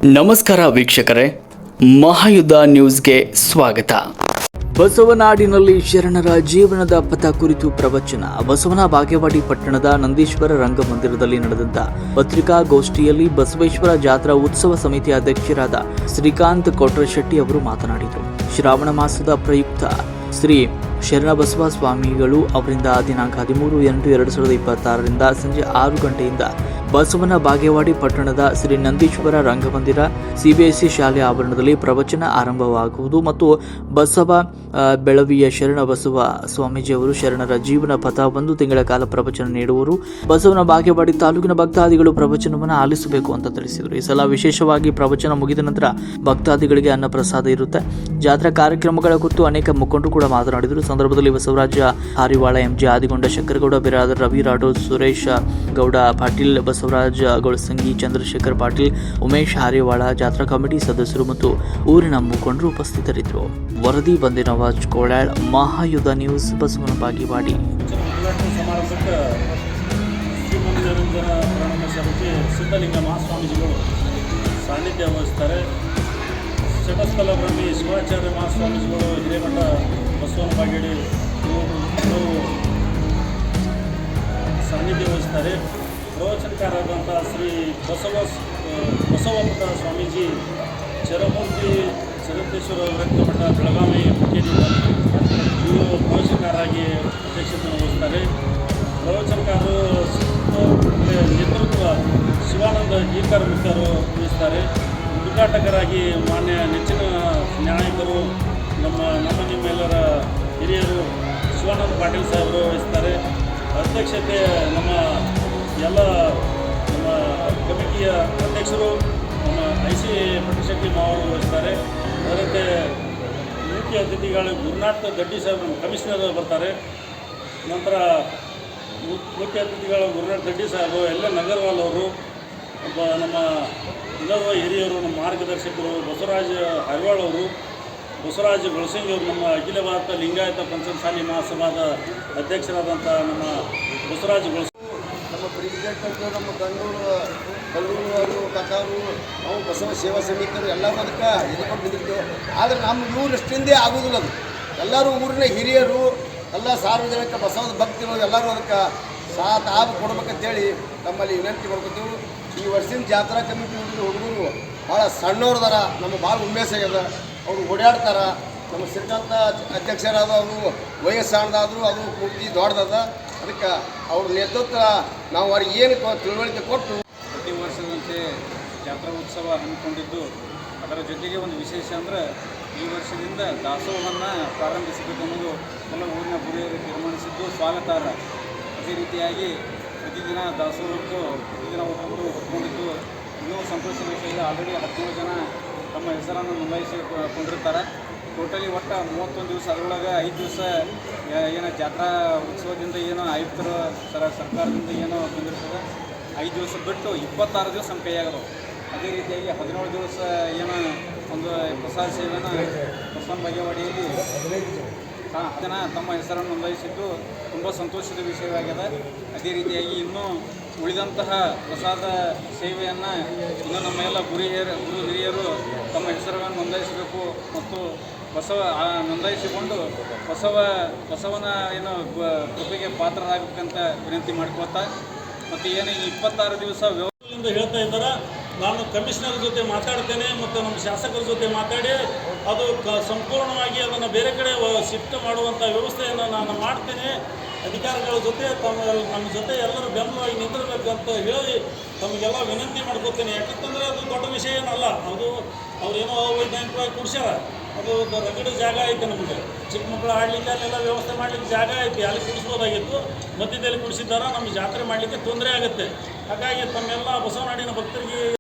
ನಮಸ್ಕಾರ ವೀಕ್ಷಕರೇ, ಮಹಾಯುದ್ಧ ನ್ಯೂಸ್ಗೆ ಸ್ವಾಗತ. ಬಸವನಾಡಿನಲ್ಲಿ ಶರಣರ ಜೀವನದ ಪಥ ಕುರಿತು ಪ್ರವಚನ. ಬಸವನ ಬಾಗೇವಾಡಿ ಪಟ್ಟಣದ ನಂದೀಶ್ವರ ರಂಗಮಂದಿರದಲ್ಲಿ ನಡೆದಂತ ಪತ್ರಿಕಾಗೋಷ್ಠಿಯಲ್ಲಿ ಬಸವೇಶ್ವರ ಜಾತ್ರಾ ಉತ್ಸವ ಸಮಿತಿ ಅಧ್ಯಕ್ಷರಾದ ಶ್ರೀಕಾಂತ್ ಕೊಟ್ರಶೆಟ್ಟಿ ಅವರು ಮಾತನಾಡಿದರು. ಶ್ರಾವಣ ಮಾಸದ ಪ್ರಯುಕ್ತ ಶ್ರೀ ಶರಣಬಸವ ಸ್ವಾಮಿಗಳು ಅವರಿಂದ ದಿನಾಂಕ 13/8/2026 ಸಂಜೆ 6 ಗಂಟೆಯಿಂದ ಬಸವನ ಬಾಗೇವಾಡಿ ಪಟ್ಟಣದ ಶ್ರೀ ನಂದೀಶ್ವರ ರಂಗಮಂದಿರ ಸಿಬಿಎಸ್ಇ ಶಾಲೆ ಆವರಣದಲ್ಲಿ ಪ್ರವಚನ ಆರಂಭವಾಗುವುದು ಮತ್ತು ಬಸವ ಬೆಳವಿಯ ಶರಣಬಸವ ಸ್ವಾಮೀಜಿಯವರು ಶರಣರ ಜೀವನ ಪಥ 1 ತಿಂಗಳ ಕಾಲ ಪ್ರವಚನ ನೀಡುವರು. ಬಸವನ ಬಾಗೇವಾಡಿ ತಾಲೂಕಿನ ಭಕ್ತಾದಿಗಳು ಪ್ರವಚನವನ್ನು ಆಲಿಸಬೇಕು ಅಂತ ತಿಳಿಸಿದರು. ಈ ಸಲ ವಿಶೇಷವಾಗಿ ಪ್ರವಚನ ಮುಗಿದ ನಂತರ ಭಕ್ತಾದಿಗಳಿಗೆ ಅನ್ನ ಪ್ರಸಾದ ಇರುತ್ತೆ. ಜಾತ್ರಾ ಕಾರ್ಯಕ್ರಮಗಳ ಕುರಿತು ಅನೇಕ ಮುಖಂಡರು ಕೂಡ ಮಾತನಾಡಿದರು. ಸಂದರ್ಭದಲ್ಲಿ ಬಸವರಾಜ ಹಾರಿವಾಳ, ಎಂಜಿ ಆದಿಗೊಂಡ, ಶಂಕರಗೌಡ, ಬಿರಾದರ್, ರವಿ ರಾಠೋಡ್, ಸುರೇಶ್ ಗೌಡ ಪಾಟೀಲ್, ಬಸವರಾಜ ಗೊಳಸಂಗಿ, ಚಂದ್ರಶೇಖರ್ ಪಾಟೀಲ್, ಉಮೇಶ್ ಹಾರಿವಾಳ, ಜಾತ್ರಾ ಕಮಿಟಿ ಸದಸ್ಯರು ಮತ್ತು ಊರಿನ ಮುಖಂಡರು ಉಪಸ್ಥಿತರಿದ್ದರು. ವರದಿ ಬಂದಿ ನವಾಜ್ ಕೋಳ್ಯಾಳ್, ಮಹಾಯುದ್ಧ ನ್ಯೂಸ್, ಬಸವನ ಬಾಗೇವಾಡಿ. ಸಿದ್ಧಲಿಂಗ ಮಹಾಸ್ವಾಮೀಜಿಗಳು ಸಾನ್ನಿಧ್ಯ ವಹಿಸ್ತಾರೆ. ಶಟಸ್ಥಲ ಬ್ರಹ್ಮಿ ಶಿವಾಚಾರ್ಯ ಮಹಾಸ್ವಾಮೀಜಿಗಳು ಹಿರೇಮಠ ಬಸವನ ಬಾಗೇಡಿ ಸಾನ್ನಿಧ್ಯ ವಹಿಸ್ತಾರೆ. ಪ್ರವಚನಕಾರರಾದಂಥ ಶ್ರೀ ಬಸವಪ್ಪ ಸ್ವಾಮೀಜಿ ಚರಮೂರ್ತಿ ಚರತೇಶ್ವರ ವ್ಯಕ್ತಮಠ ಬೆಳಗಾವಿ ಇವರು ಪ್ರವಚನಕಾರರಾಗಿ ಅಧ್ಯಕ್ಷತೆ ವಹಿಸ್ತಾರೆ. ಪ್ರವಚನಕಾರರು ನೇತೃತ್ವ ಶಿವಾನಂದ ಗೀಕರ್ ಮುಖ್ಯರು ವಹಿಸ್ತಾರೆ. ಉದ್ಘಾಟಕರಾಗಿ ಮಾನ್ಯ ನೆಚ್ಚಿನ ನಾಯಕರು ನಿಮ್ಮೆಲ್ಲರ ಹಿರಿಯರು ಶಿವಾನಂದ ಪಾಟೀಲ್ ಸಾಹೇಬರು ವಹಿಸ್ತಾರೆ. ಅಧ್ಯಕ್ಷತೆ ನಮ್ಮ ಕಮಿಟಿಯ ಅಧ್ಯಕ್ಷರು ನಮ್ಮ IC ಪಟ್ಟಶೆಟ್ಟಿ ಮಾವರು ವಹಿಸ್ತಾರೆ. ಅದರಂತೆ ಮುಖ್ಯ ಅತಿಥಿಗಳು ಗುರುನಾಥ ದಡ್ಡಿ ಸಾಹೇಬ್ ನಮ್ಮ ಕಮಿಷನರ್ ಬರ್ತಾರೆ. ನಂತರ ಮುಖ್ಯ ಅತಿಥಿಗಳು ಗುರುನಾಥ ದಡ್ಡಿ ಸಾಹೇಬರು, ನಗರ್ವಾಲ್ ಅವರು, ನಮ್ಮ ಇನ್ನೋರ್ವ ಹಿರಿಯರು, ನಮ್ಮ ಮಾರ್ಗದರ್ಶಕರು ಬಸವರಾಜ ಹರಿವಾಳ್ ಅವರು, ಬಸವರಾಜ ಗೊಳಸಂಗಿ ಅವರು, ನಮ್ಮ ಅಖಿಲ ಭಾರತ ಲಿಂಗಾಯತ ಪಂಚಮಸಾಲಿ ಮಹಾಸಭಾದ ಅಧ್ಯಕ್ಷರಾದಂಥ ನಮ್ಮ ಬಸವರಾಜ ಗೊಳಸಂಗಿ, ನಮ್ಮ ಪ್ರೆಸಿಡೆಂಟ್ ಅಂತ ನಮ್ಮ ಕಲ್ಲೂರು ಕಥಾರು, ನಾವು ಬಸವ ಸೇವಾ ಸಮಿತಿಯರು ಎಲ್ಲರೂ ಅದಕ್ಕೆ ಎದುರ್ಕೊಂಡು ನಿಂತಿರ್ತೇವೆ. ಆದರೆ ನಮ್ಮ ಇವರಷ್ಟಿಂದೇ ಆಗೋದಿಲ್ಲ. ಅದು ಎಲ್ಲರೂ ಊರಿನ ಹಿರಿಯರು, ಎಲ್ಲ ಸಾರ್ವಜನಿಕ ಬಸವದ ಭಕ್ತರು ಎಲ್ಲರೂ ಅದಕ್ಕೆ ಸಾಥ್ ಕೊಡ್ಬೇಕಂತೇಳಿ ನಮ್ಮಲ್ಲಿ ವಿನಂತಿ ಮಾಡ್ಕೊತೀವಿ. ಈ ವರ್ಷದ ಜಾತ್ರಾ ಕಮಿಟಿ ಹುಡುಗರು ಭಾಳ ಸಣ್ಣವ್ರದಾರ, ನಮಗೆ ಭಾಳ ಉಮೇಶ ಆಗ್ಯದ. ಅವರು ಓಡಾಡ್ತಾರೆ. ನಮ್ಮ ಶ್ರೀಕಾಂತ ಅಧ್ಯಕ್ಷರಾದವರು ವಯಸ್ಸಾಣದಾದರೂ ಅದು ಪೂರ್ತಿ ದೊಡ್ಡದ. ಅದಕ್ಕೆ ಅವ್ರ ನೇತೃತ್ವ ನಾವು ಅವ್ರಿಗೆ ಏನು ತಿಳುವಳಿಕೆ ಕೊಟ್ಟು ಪ್ರತಿ ವರ್ಷದಂತೆ ಜಾತ್ರಾ ಉತ್ಸವ ಹಮ್ಮಿಕೊಂಡಿದ್ದು, ಅದರ ಜೊತೆಗೆ ಒಂದು ವಿಶೇಷ ಅಂದರೆ ಈ ವರ್ಷದಿಂದ ದಾಸೋಹವನ್ನು ಪ್ರಾರಂಭಿಸಬೇಕೆಂಬುದು ಎಲ್ಲ ಊರಿನ ಗುರಿಯರು ತೀರ್ಮಾನಿಸಿದ್ದು ಸ್ವಾಗತಾರ್ಹ. ಅದೇ ರೀತಿಯಾಗಿ ಪ್ರತಿದಿನ ದಾಸೋಹಕ್ಕೂ ಪ್ರತಿದಿನ ಒಬ್ಬೊಬ್ಬರು ಹೊತ್ಕೊಂಡಿದ್ದು ಇನ್ನೂ ಸಂತೋಷದ ವಿಷಯ. ಆಲ್ರೆಡಿ 17 ಜನ ತಮ್ಮ ಹೆಸರನ್ನು ನೋಂದಾಯಿಸಿಕೊಂಡಿರ್ತಾರೆ. ಟೋಟಲಿ ಒಟ್ಟು 31 ದಿವಸ, ಅದರೊಳಗೆ 5 ದಿವಸ ಏನು ಜಾತ್ರಾ ಉತ್ಸವದಿಂದ ಏನೋ ಆಯುಕ್ತರು ಸರ್ಕಾರದಿಂದ ಏನೋ ಬಂದಿರ್ತದೆ. 5 ದಿವಸ ಬಿಟ್ಟು 26 ದಿವಸ ನಮ್ಮ ಕೈಯಾಗದವು. ಅದೇ ರೀತಿಯಾಗಿ 17 ದಿವಸ ಏನೋ ಒಂದು ಪ್ರಸಾದ ಸೇವೆಯನ್ನು ಬಸವನ ಬಾಗೇವಾಡಿಯಲ್ಲಿ ಜನ ತಮ್ಮ ಹೆಸರನ್ನು ನೋಂದಾಯಿಸಿದ್ದು ತುಂಬ ಸಂತೋಷದ ವಿಷಯವಾಗಿದೆ. ಅದೇ ರೀತಿಯಾಗಿ ಇನ್ನೂ ಉಳಿದಂತಹ ಪ್ರಸಾದ ಸೇವೆಯನ್ನು ಇನ್ನೂ ನಮ್ಮ ಎಲ್ಲ ಗುರು ಹಿರಿಯರು ತಮ್ಮ ಹೆಸರನ್ನು ನೋಂದಾಯಿಸಬೇಕು ಮತ್ತು ನೋಂದಾಯಿಸಿಕೊಂಡು ಬಸವನ ಏನು ಕೃಪೆಗೆ ಪಾತ್ರರಾಗಬೇಕಂತ ವಿನಂತಿ ಮಾಡ್ಕೊಳ್ತಾ, ಮತ್ತು ಏನು ಈ 26 ದಿವಸ ವ್ಯವಸ್ಥೆಯಿಂದ ಹೇಳ್ತಾ ಇದ್ದಾರೆ. ನಾನು ಕಮಿಷನರ್ ಜೊತೆ ಮಾತಾಡ್ತೇನೆ ಮತ್ತು ನಮ್ಮ ಶಾಸಕರ ಜೊತೆ ಮಾತಾಡಿ ಅದು ಸಂಪೂರ್ಣವಾಗಿ ಅದನ್ನು ಬೇರೆ ಕಡೆ ಶಿಫ್ಟ್ ಮಾಡುವಂಥ ವ್ಯವಸ್ಥೆಯನ್ನು ನಾನು ಮಾಡ್ತೇನೆ. ಅಧಿಕಾರಿಗಳ ಜೊತೆ ನಮ್ಮ ಜೊತೆ ಎಲ್ಲರೂ ಬೆಂಬಲವಾಗಿ ನಿಂದಿರಬೇಕಂತ ಹೇಳಿ ತಮಗೆಲ್ಲ ವಿನಂತಿ ಮಾಡ್ಕೋತೇನೆ. ಯಾಕಂತಂದರೆ ಅದು ದೊಡ್ಡ ವಿಷಯ ಏನಲ್ಲ. ಅದು ಅವ್ರೇನೋ ವೈಜ್ಞಾನಿಕವಾಗಿ ಕುಡಿಸ್ಯಾರ. ಅದು ರಗಡ ಜಾಗ ಐತೆ. ನಮಗೆ ಚಿಕ್ಕ ಮಕ್ಕಳು ಆಡಲಿಕ್ಕೆ ಅಲ್ಲೆಲ್ಲ ವ್ಯವಸ್ಥೆ ಮಾಡಲಿಕ್ಕೆ ಜಾಗ ಐತಿ. ಅಲ್ಲಿ ಕುಡಿಸ್ಬೋದಾಗಿತ್ತು. ಮಧ್ಯದಲ್ಲಿ ಕುಡಿಸಿದ್ದಾರೆ. ನಮ್ಮ ಜಾತ್ರೆ ಮಾಡಲಿಕ್ಕೆ ತೊಂದರೆ ಆಗುತ್ತೆ. ಹಾಗಾಗಿ ತಮ್ಮೆಲ್ಲ ಬಸವನಾಡಿನ ಭಕ್ತರಿಗೆ